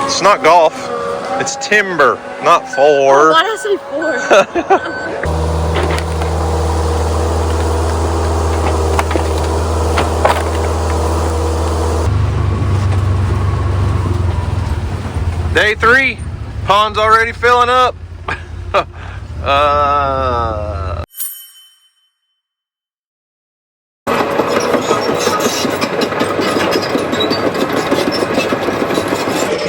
It's not golf, it's timber, not four. Why did I say four? Day 3, pond's already filling up.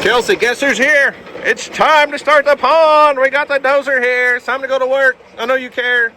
Kelsey, guess who's here? It's time to start the pond. We got the dozer here. It's time to go to work. I know you care.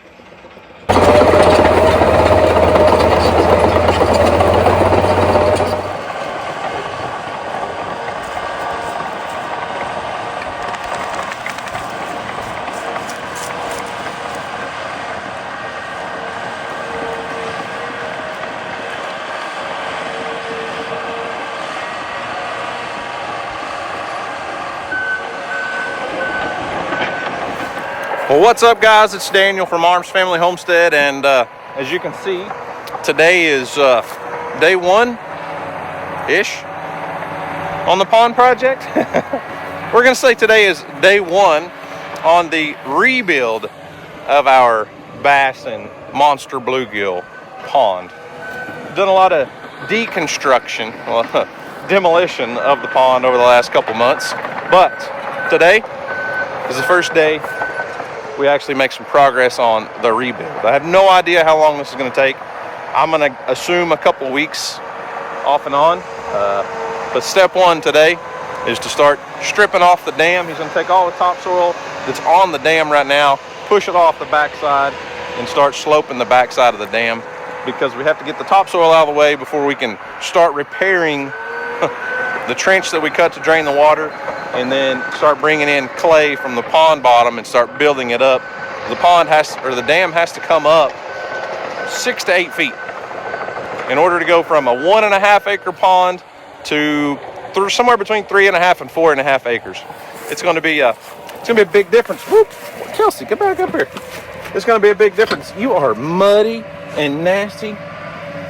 Well, what's up, guys? It's Daniel from Arms Family Homestead, and as you can see, today is day 1-ish on the pond project. We're going to say today is day 1 on the rebuild of our bass and monster bluegill pond. Done a lot of deconstruction, well, demolition of the pond over the last couple months, but today is the first day we actually make some progress on the rebuild. I have no idea how long this is going to take. I'm going to assume a couple weeks off and on. But step 1 today is to start stripping off the dam. He's going to take all the topsoil that's on the dam right now, push it off the backside, and start sloping the backside of the dam, because we have to get the topsoil out of the way before we can start repairing the trench that we cut to drain the water, and then start bringing in clay from the pond bottom and start building it up. The pond the dam has to come up 6 to 8 feet in order to go from a 1.5 acre pond to somewhere between 3.5 and 4.5 acres. It's going to be a big difference. Whoop. Kelsey, get back up here. It's going to be a big difference. You are muddy and nasty.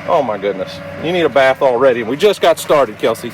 Oh my goodness. You need a bath already. We just got started, Kelsey.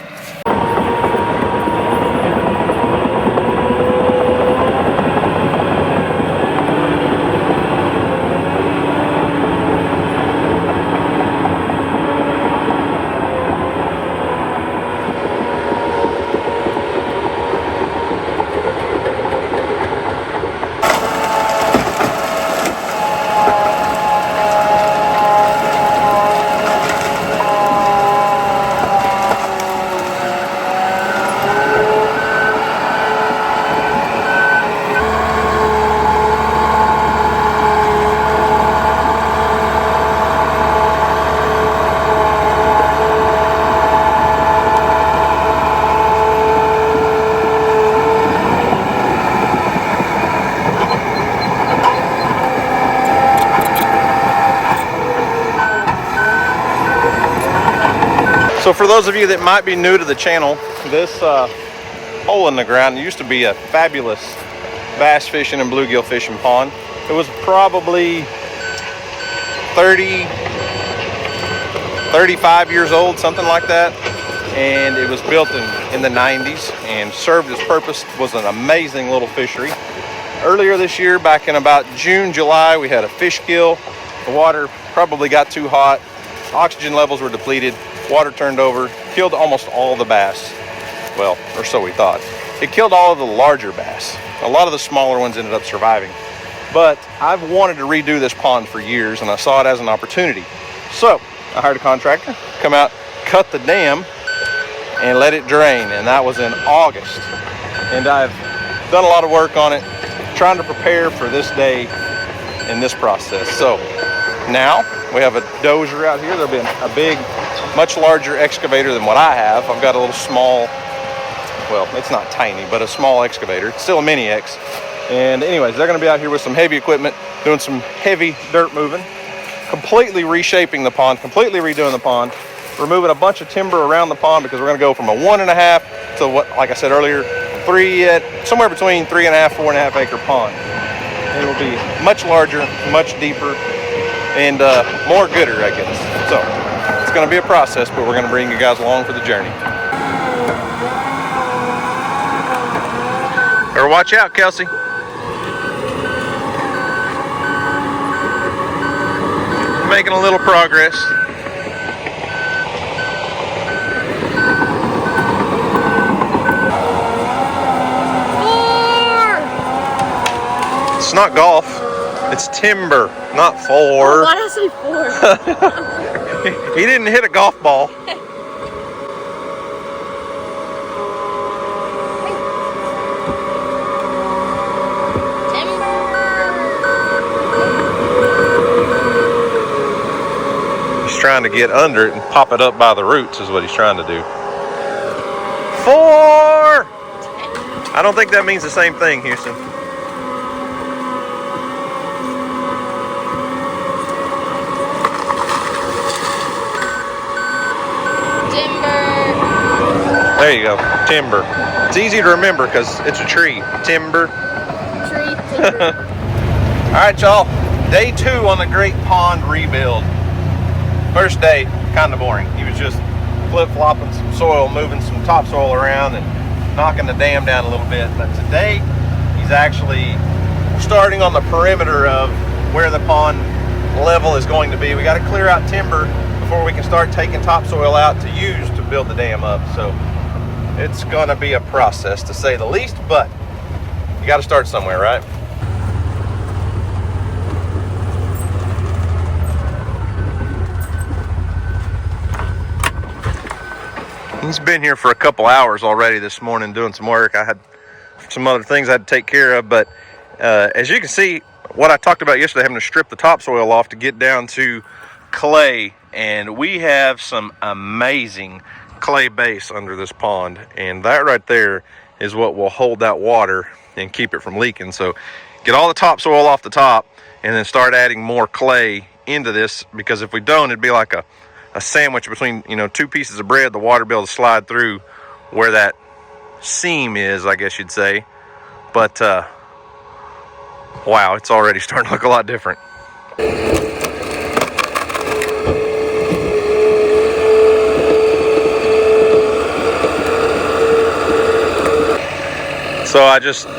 So for those of you that might be new to the channel, this hole in the ground used to be a fabulous bass fishing and bluegill fishing pond. It was probably 35 years old, something like that. And it was built in the 90s and served its purpose, was an amazing little fishery. Earlier this year, back in about June, July, we had a fish kill. The water probably got too hot. Oxygen levels were depleted. Water turned over, killed almost all the bass. Well, or so we thought. It killed all of the larger bass. A lot of the smaller ones ended up surviving. But I've wanted to redo this pond for years, and I saw it as an opportunity. So I hired a contractor, come out, cut the dam, and let it drain. And that was in August. And I've done a lot of work on it, trying to prepare for this day in this process. So now we have a dozer out here. There'll be a big, much larger excavator than what I have. I've got a little small, well, it's not tiny, but a small excavator. It's still a mini X. And anyways, they're going to be out here with some heavy equipment, doing some heavy dirt moving, completely reshaping the pond, completely redoing the pond, removing a bunch of timber around the pond, because we're going to go from a 1.5 to what, like I said earlier, somewhere between 3.5, 4.5 acre pond. It will be much larger, much deeper, and more gooder, I guess. So it's going to be a process, but we're going to bring you guys along for the journey. Better watch out, Kelsey. Making a little progress. It's not golf, it's timber, not four. Oh, why did I say four? He didn't hit a golf ball. He's trying to get under it and pop it up by the roots is what he's trying to do. 4! I don't think that means the same thing, Houston. There you go, timber. It's easy to remember because it's a tree. Timber. Tree, timber. All right, y'all. Day 2 on the Great Pond rebuild. First day, kind of boring. He was just flip-flopping some soil, moving some topsoil around and knocking the dam down a little bit. But today, he's actually starting on the perimeter of where the pond level is going to be. We got to clear out timber before we can start taking topsoil out to use to build the dam up. So it's gonna be a process to say the least, but you got to start somewhere, right? He's been here for a couple hours already this morning doing some work. I had some other things I had to take care of, but as you can see, what I talked about yesterday, having to strip the topsoil off to get down to clay, and we have some amazing clay base under this pond, and that right there is what will hold that water and keep it from leaking. So get all the topsoil off the top and then start adding more clay into this, because if we don't, it'd be like a sandwich between, you know, 2 pieces of bread. The water will be able to slide through where that seam is, I guess you'd say. But wow, it's already starting to look a lot different. So I just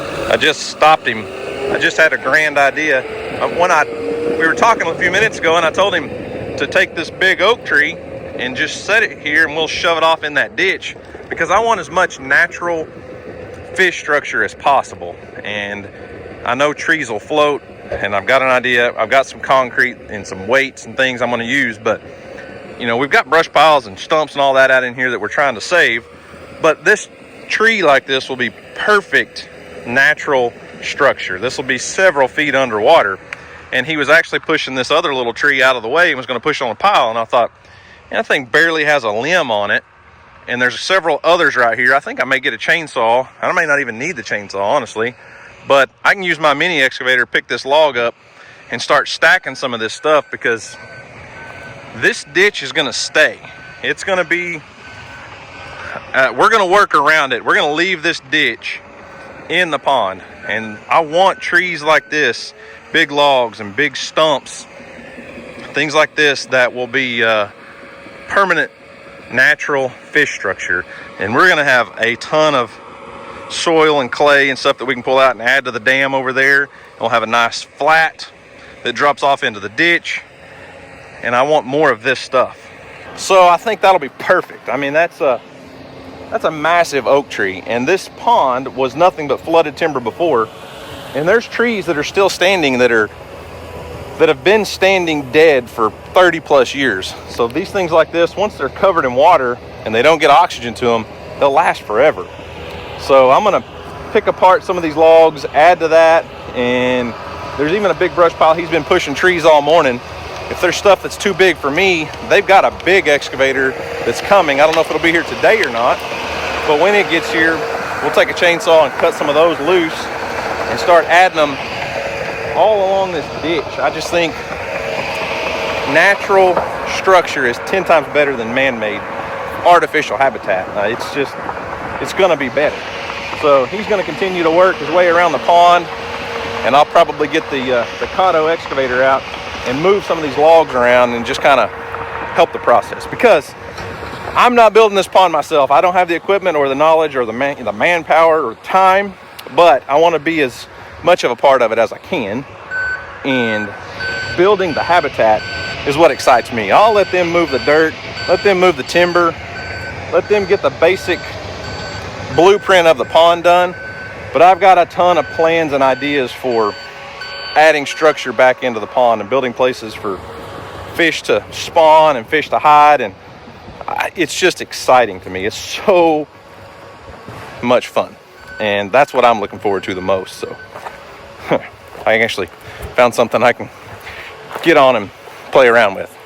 stopped him. I just had a grand idea. We were talking a few minutes ago, and I told him to take this big oak tree and just set it here, and we'll shove it off in that ditch, because I want as much natural fish structure as possible. And I know trees will float, and I've got an idea. I've got some concrete and some weights and things I'm going to use, but you know, we've got brush piles and stumps and all that out in here that we're trying to save. But this tree like this will be perfect natural structure. This will be several feet underwater. And he was actually pushing this other little tree out of the way and was going to push on a pile, and I thought, that thing barely has a limb on it, and there's several others right here. I think I may get a chainsaw. I may not even need the chainsaw, honestly, but I can use my mini excavator, pick this log up and start stacking some of this stuff, because this ditch is going to stay. It's going to be we're going to work around it. We're going to leave this ditch in the pond, and I want trees like this, big logs and big stumps, things like this, that will be permanent natural fish structure. And we're going to have a ton of soil and clay and stuff that we can pull out and add to the dam over there. And we'll have a nice flat that drops off into the ditch, and I want more of this stuff. So I think that'll be perfect. I mean, that's a massive oak tree, and this pond was nothing but flooded timber before, and there's trees that are still standing that have been standing dead for 30 plus years. So these things like this, once they're covered in water and they don't get oxygen to them, they'll last forever. So I'm gonna pick apart some of these logs, add to that, and there's even a big brush pile. He's been pushing trees all morning. If there's stuff that's too big for me, they've got a big excavator that's coming. I don't know if it'll be here today or not, but when it gets here, we'll take a chainsaw and cut some of those loose and start adding them all along this ditch. I just think natural structure is 10 times better than man-made artificial habitat. It's gonna be better. So he's gonna continue to work his way around the pond, and I'll probably get the Kato excavator out and move some of these logs around and just kind of help the process, because I'm not building this pond myself. I don't have the equipment or the knowledge or the manpower or time but I want to be as much of a part of it as I can. And building the habitat is what excites me. I'll let them move the dirt, let them move the timber, let them get the basic blueprint of the pond done. But I've got a ton of plans and ideas for adding structure back into the pond and building places for fish to spawn and fish to hide. And it's just exciting to me. It's so much fun. And that's what I'm looking forward to the most. So I actually found something I can get on and play around with.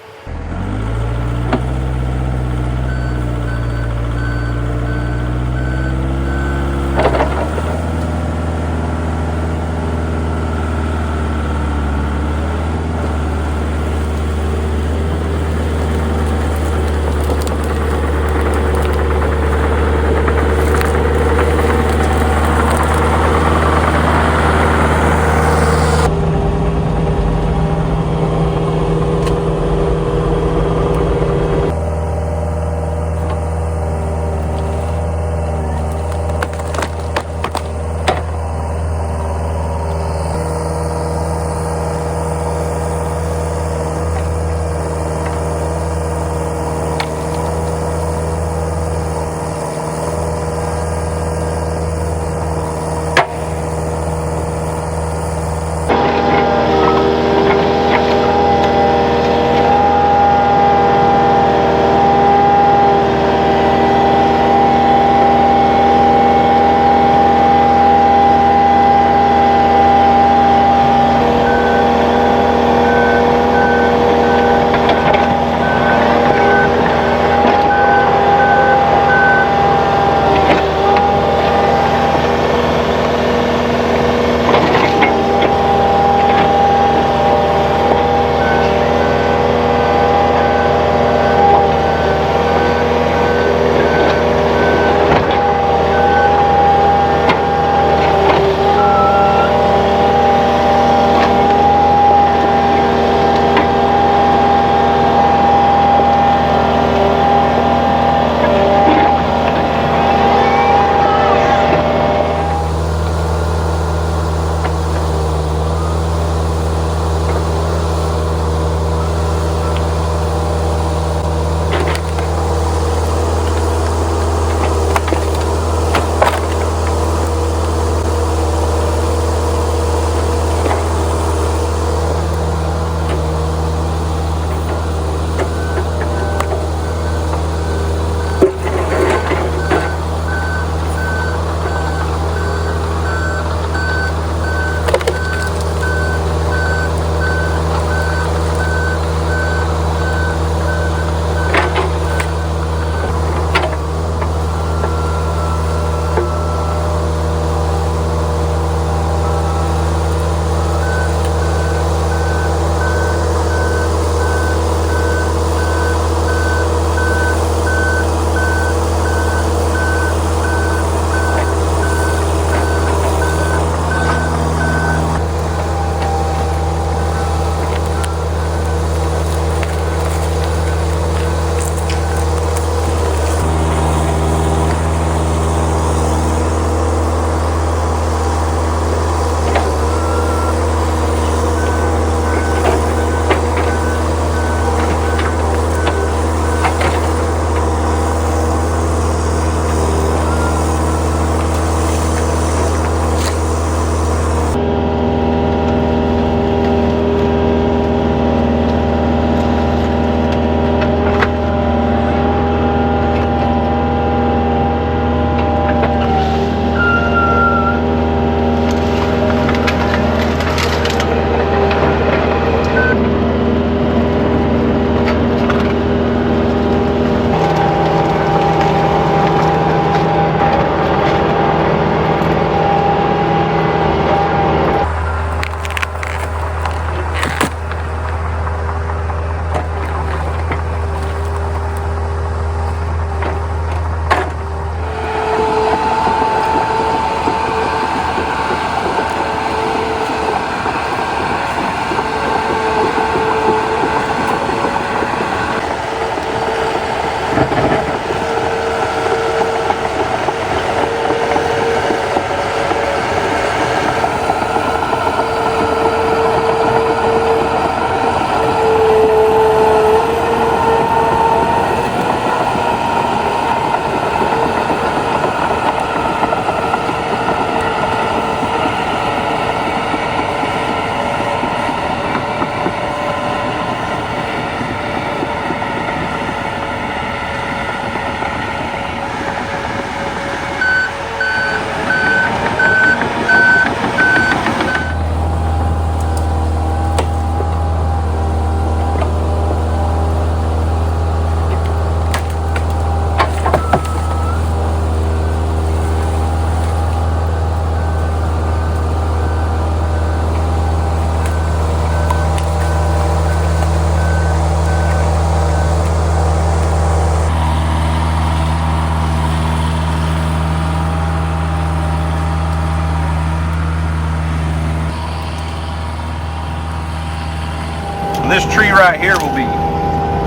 right here will be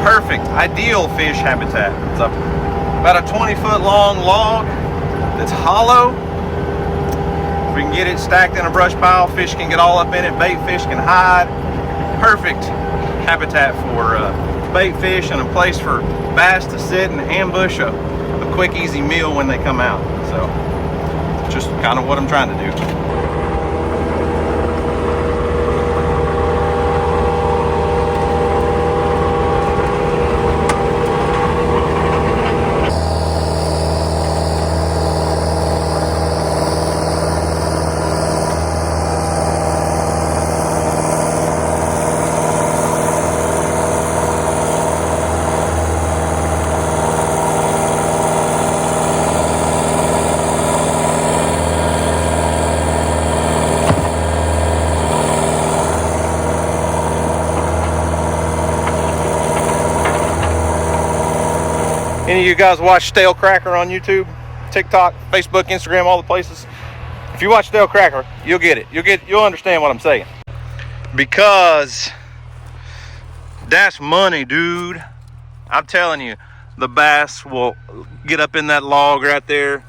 perfect, ideal fish habitat. It's about a 20-foot long log that's hollow. If we can get it stacked in a brush pile, fish can get all up in it, bait fish can hide. Perfect habitat for bait fish and a place for bass to sit and ambush a quick, easy meal when they come out. So, just kind of what I'm trying to do. Any of you guys watch Stale Cracker on YouTube, TikTok, Facebook, Instagram, all the places? If you watch Stale Cracker, you'll get it. You'll understand what I'm saying. Because that's money, dude. I'm telling you, the bass will get up in that log right there,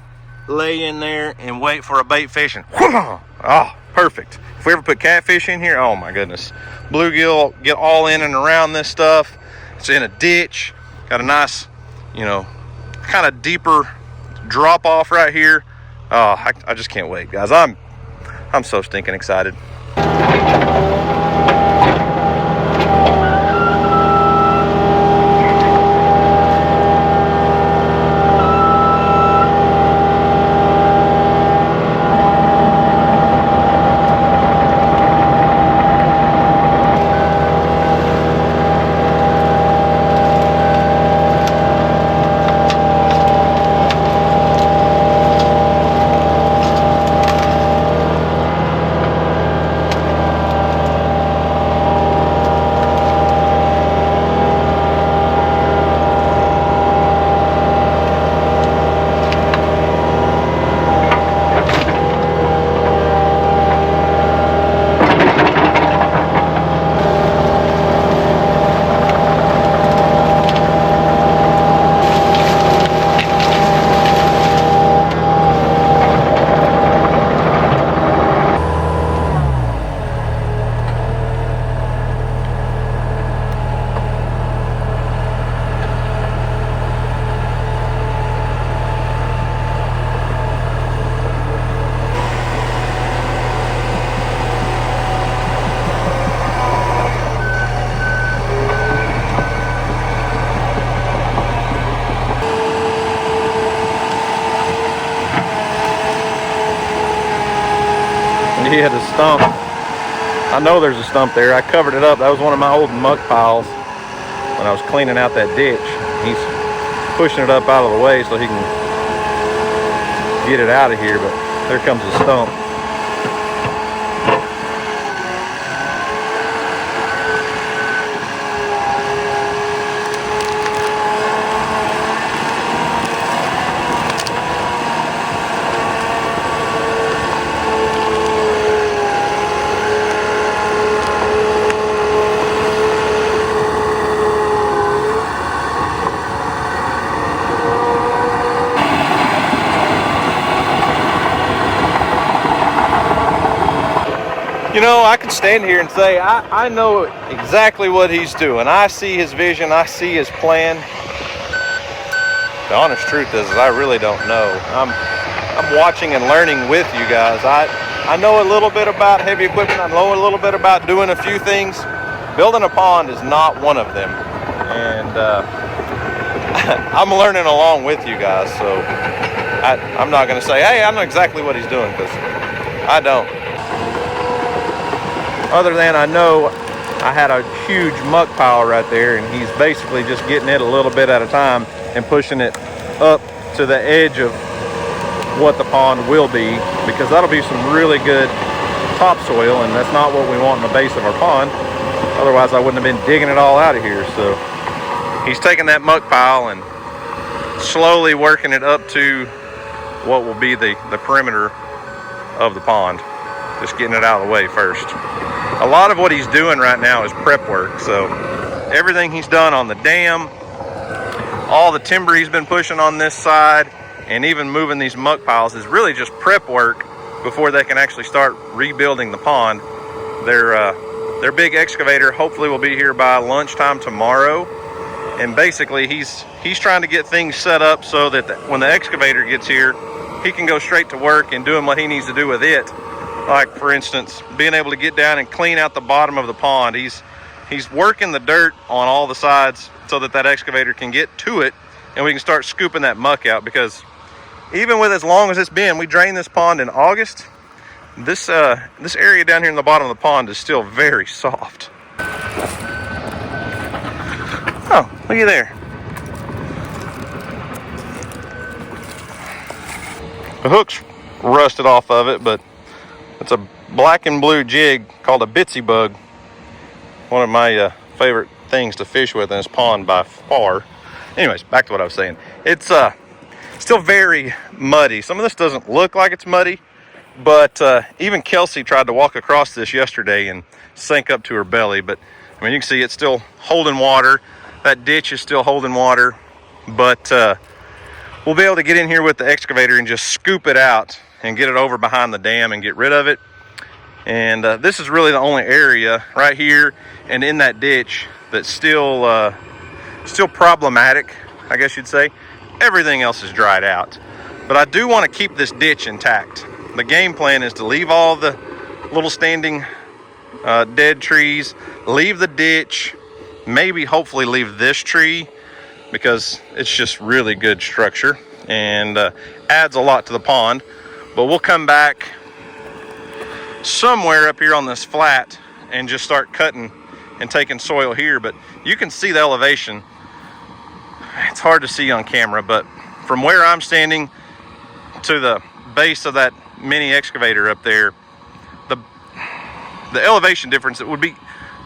lay in there, and wait for a bait fish. And oh, perfect. If we ever put catfish in here, oh my goodness. Bluegill get all in and around this stuff. It's in a ditch. Got a nice, you know, kind of deeper drop off right here. Oh, I just can't wait, guys. I'm so stinking excited. Yeah, the stump. I know there's a stump there. I covered it up. That was one of my old muck piles when I was cleaning out that ditch. He's pushing it up out of the way so he can get it out of here, but there comes the stump. You know, I could stand here and say, I know exactly what he's doing. I see his vision. I see his plan. The honest truth is I really don't know. I'm watching and learning with you guys. I know a little bit about heavy equipment. I know a little bit about doing a few things. Building a pond is not one of them. And I'm learning along with you guys. So I'm not going to say, hey, I know exactly what he's doing, because I don't. Other than I know I had a huge muck pile right there, and he's basically just getting it a little bit at a time and pushing it up to the edge of what the pond will be, because that'll be some really good topsoil, and that's not what we want in the base of our pond. Otherwise I wouldn't have been digging it all out of here. So he's taking that muck pile and slowly working it up to what will be the perimeter of the pond. Just getting it out of the way first. A lot of what he's doing right now is prep work, so everything he's done on the dam, all the timber he's been pushing on this side, and even moving these muck piles is really just prep work before they can actually start rebuilding the pond. Their big excavator hopefully will be here by lunchtime tomorrow, and basically he's trying to get things set up so that when the excavator gets here, he can go straight to work and doing what he needs to do with it. Like, for instance, being able to get down and clean out the bottom of the pond. He's working the dirt on all the sides so that excavator can get to it and we can start scooping that muck out, because even with as long as it's been, we drained this pond in August, this area down here in the bottom of the pond is still very soft. Oh, looky there. The hook's rusted off of it, but it's a black and blue jig called a bitsy bug. One of my favorite things to fish with in this pond by far. Anyways, back to what I was saying. It's still very muddy. Some of this doesn't look like it's muddy, but even Kelsey tried to walk across this yesterday and sank up to her belly. But I mean, you can see it's still holding water. That ditch is still holding water, but we'll be able to get in here with the excavator and just scoop it out and get it over behind the dam and get rid of it. And this is really the only area right here and in that ditch that's still problematic, I guess you'd say. Everything else is dried out, but I do want to keep this ditch intact. The game plan is to leave all the little standing dead trees, leave the ditch, maybe hopefully leave this tree, because it's just really good structure and adds a lot to the pond. But we'll come back somewhere up here on this flat and just start cutting and taking soil here. But you can see the elevation. It's hard to see on camera, but from where I'm standing to the base of that mini excavator up there, the elevation difference, it would be,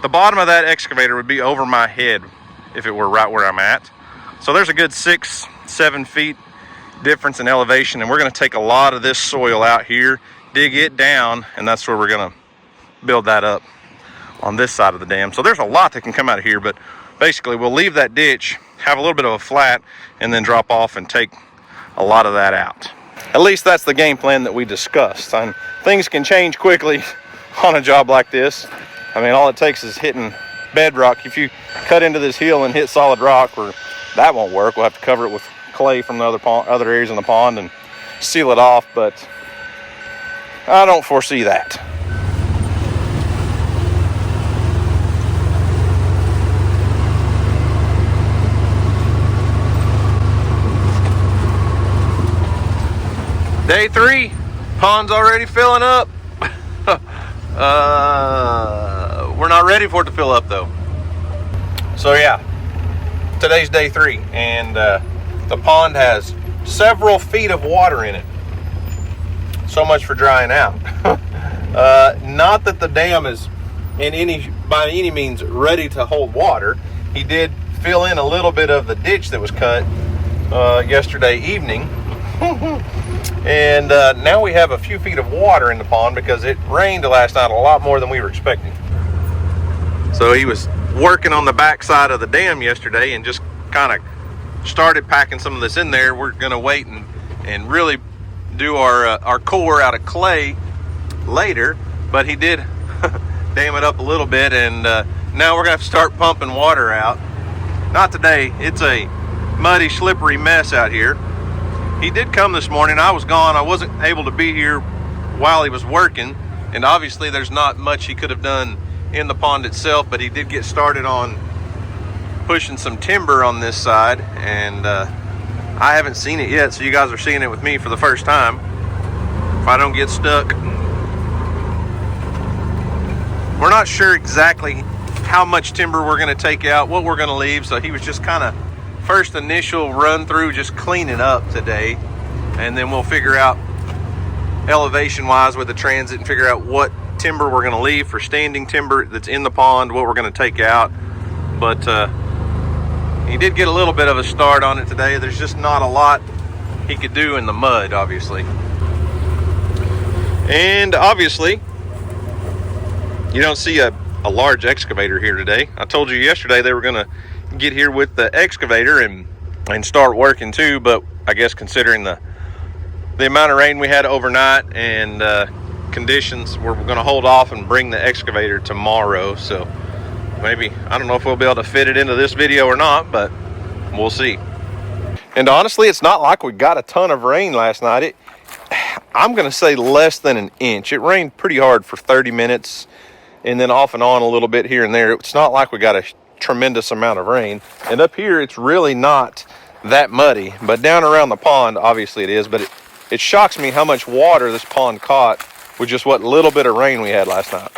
the bottom of that excavator would be over my head if it were right where I'm at. So there's a good 6-7 feet difference in elevation, and we're going to take a lot of this soil out here, dig it down, and that's where we're going to build that up on this side of the dam. So there's a lot that can come out of here, but basically we'll leave that ditch, have a little bit of a flat, and then drop off and take a lot of that out. At least that's the game plan that we discussed. And things can change quickly on a job like this. I mean, all it takes is hitting bedrock. If you cut into this hill and hit solid rock, that won't work. We'll have to cover it with clay from the other areas in the pond and seal it off, but I don't foresee that. Day 3, pond's already filling up. We're not ready for it to fill up though. So yeah, today's day 3, and the pond has several feet of water in it. So much for drying out. Not that the dam is by any means ready to hold water. He did fill in a little bit of the ditch that was cut yesterday evening. And now we have a few feet of water in the pond because it rained last night a lot more than we were expecting. So he was working on the back side of the dam yesterday and just kind of started packing some of this in there. We're going to wait and really do our core out of clay later, but he did dam it up a little bit, and now we're going to have to start pumping water out. Not today. It's a muddy, slippery mess out here. He did come this morning. I was gone. I wasn't able to be here while he was working, and obviously there's not much he could have done in the pond itself, but he did get started on pushing some timber on this side, and I haven't seen it yet, so you guys are seeing it with me for the first time. If I don't get stuck. We're not sure exactly how much timber we're going to take out, what we're going to leave, so he was just kind of first initial run through, just cleaning up today, and then we'll figure out elevation wise with the transit and figure out what timber we're going to leave for standing timber that's in the pond, what we're going to take out. But he did get a little bit of a start on it today. There's just not a lot he could do in the mud, obviously. And obviously you don't see a a large excavator here today. I told you yesterday they were gonna get here with the excavator and start working too, but I guess considering the amount of rain we had overnight and conditions, we're gonna hold off and bring the excavator tomorrow. So maybe, I don't know if we'll be able to fit it into this video or not, but we'll see. And honestly, it's not like we got a ton of rain last night. I'm gonna say less than an inch. It rained pretty hard for 30 minutes and then off and on a little bit here and there. It's not like we got a tremendous amount of rain. And up here, it's really not that muddy, but down around the pond, obviously it is. But it shocks me how much water this pond caught with just what little bit of rain we had last night.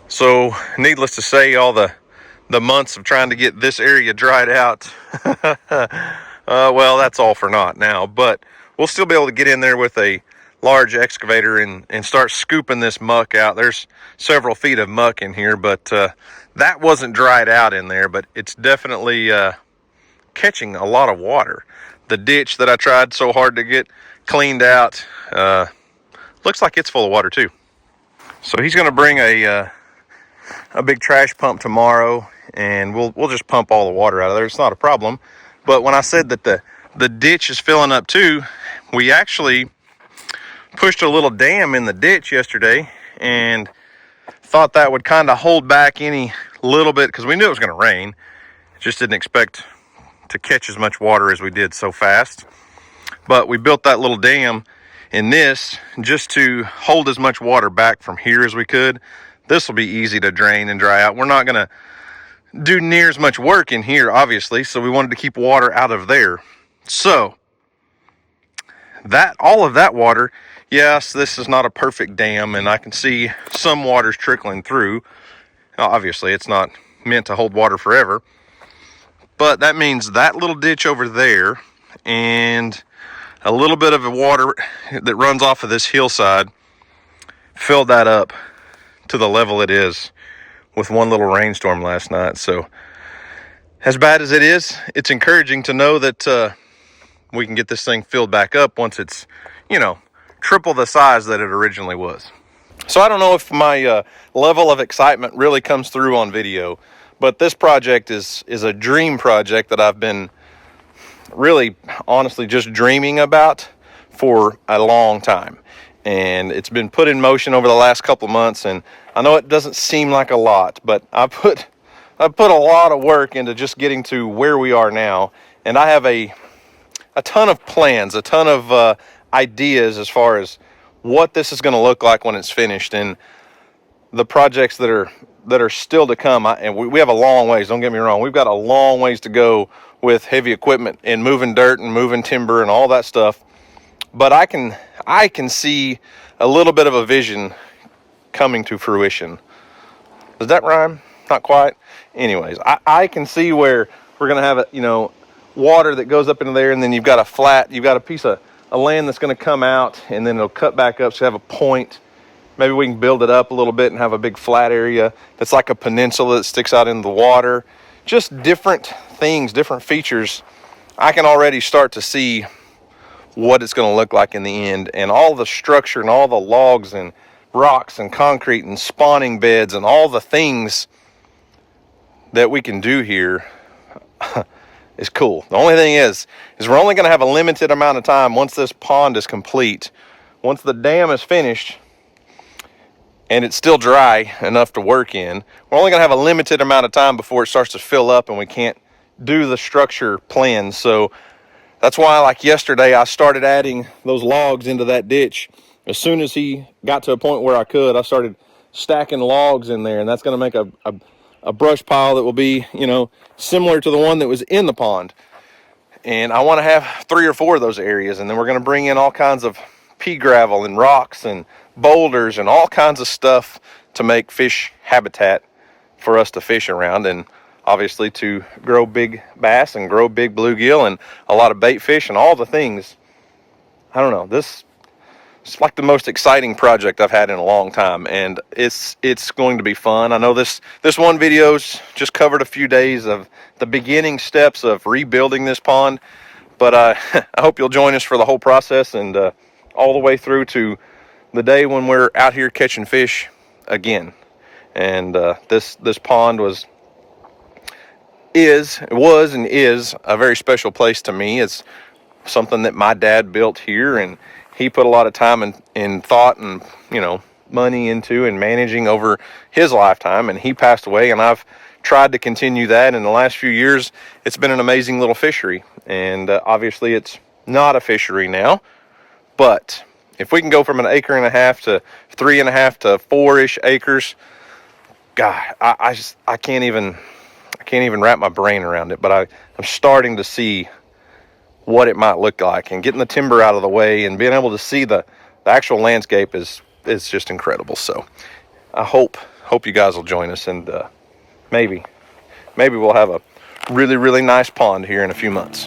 So needless to say, all the months of trying to get this area dried out, well, that's all for naught now. But we'll still be able to get in there with a large excavator and start scooping this muck out. There's several feet of muck in here, but that wasn't dried out in there, but it's definitely catching a lot of water. The ditch that I tried so hard to get cleaned out looks like it's full of water too. So he's going to bring a big trash pump tomorrow, and we'll just pump all the water out of there. It's not a problem. But when I said that the ditch is filling up too, we actually pushed a little dam in the ditch yesterday and thought that would kind of hold back any little bit, because we knew it was going to rain. Just didn't expect to catch as much water as we did so fast. But we built that little dam in this just to hold as much water back from here as we could. This will be easy to drain and dry out. We're not going to do near as much work in here, obviously, so we wanted to keep water out of there. So that, all of that water, yes, this is not a perfect dam, and I can see some water's trickling through. Obviously, it's not meant to hold water forever, but that means that little ditch over there and a little bit of the water that runs off of this hillside filled that up to the level it is with one little rainstorm last night. So as bad as it is, it's encouraging to know that we can get this thing filled back up once it's, triple the size that it originally was. So I don't know if my level of excitement really comes through on video, but this project is a dream project that I've been really honestly just dreaming about for a long time. And it's been put in motion over the last couple of months, and I know it doesn't seem like a lot, but I put a lot of work into just getting to where we are now. And I have a ton of plans, a ton of ideas as far as what this is going to look like when it's finished, and the projects that are still to come. And we have a long ways, don't get me wrong. We've got a long ways to go with heavy equipment and moving dirt and moving timber and all that stuff. But I can see a little bit of a vision coming to fruition. Does that rhyme? Not quite. Anyways, I can see where we're going to have water that goes up into there, and then you've got a piece of land that's going to come out, and then it'll cut back up, so you have a point. Maybe we can build it up a little bit and have a big flat area that's like a peninsula that sticks out into the water. Just different things, different features. I can already start to see what it's going to look like in the end, and all the structure and all the logs and rocks and concrete and spawning beds and all the things that we can do here is cool. The only thing is we're only going to have a limited amount of time once this pond is complete. Once the dam is finished and it's still dry enough to work in, we're only going to have a limited amount of time before it starts to fill up and we can't do the structure plans. So that's why, like yesterday, I started adding those logs into that ditch. As soon as he got to a point where I could, I started stacking logs in there, and that's going to make a brush pile that will be, similar to the one that was in the pond. And I want to have 3 or 4 of those areas, and then we're going to bring in all kinds of pea gravel and rocks and boulders and all kinds of stuff to make fish habitat for us to fish around, and obviously to grow big bass and grow big bluegill and a lot of bait fish and all the things. I don't know, this is like the most exciting project I've had in a long time, and it's going to be fun. I know this one video's just covered a few days of the beginning steps of rebuilding this pond, but I hope you'll join us for the whole process and all the way through to the day when we're out here catching fish again. And this pond was and is a very special place to me. It's something that my dad built here, and he put a lot of time and thought and, you know, money into and managing over his lifetime, and he passed away, and I've tried to continue that. In the last few years, it's been an amazing little fishery, and obviously it's not a fishery now, but if we can go from 1.5 acres to 3.5 to 4-ish acres, God, I can't even wrap my brain around it. But I'm starting to see what it might look like, and getting the timber out of the way and being able to see the actual landscape is just incredible. So I hope you guys will join us, and maybe we'll have a really, really nice pond here in a few months.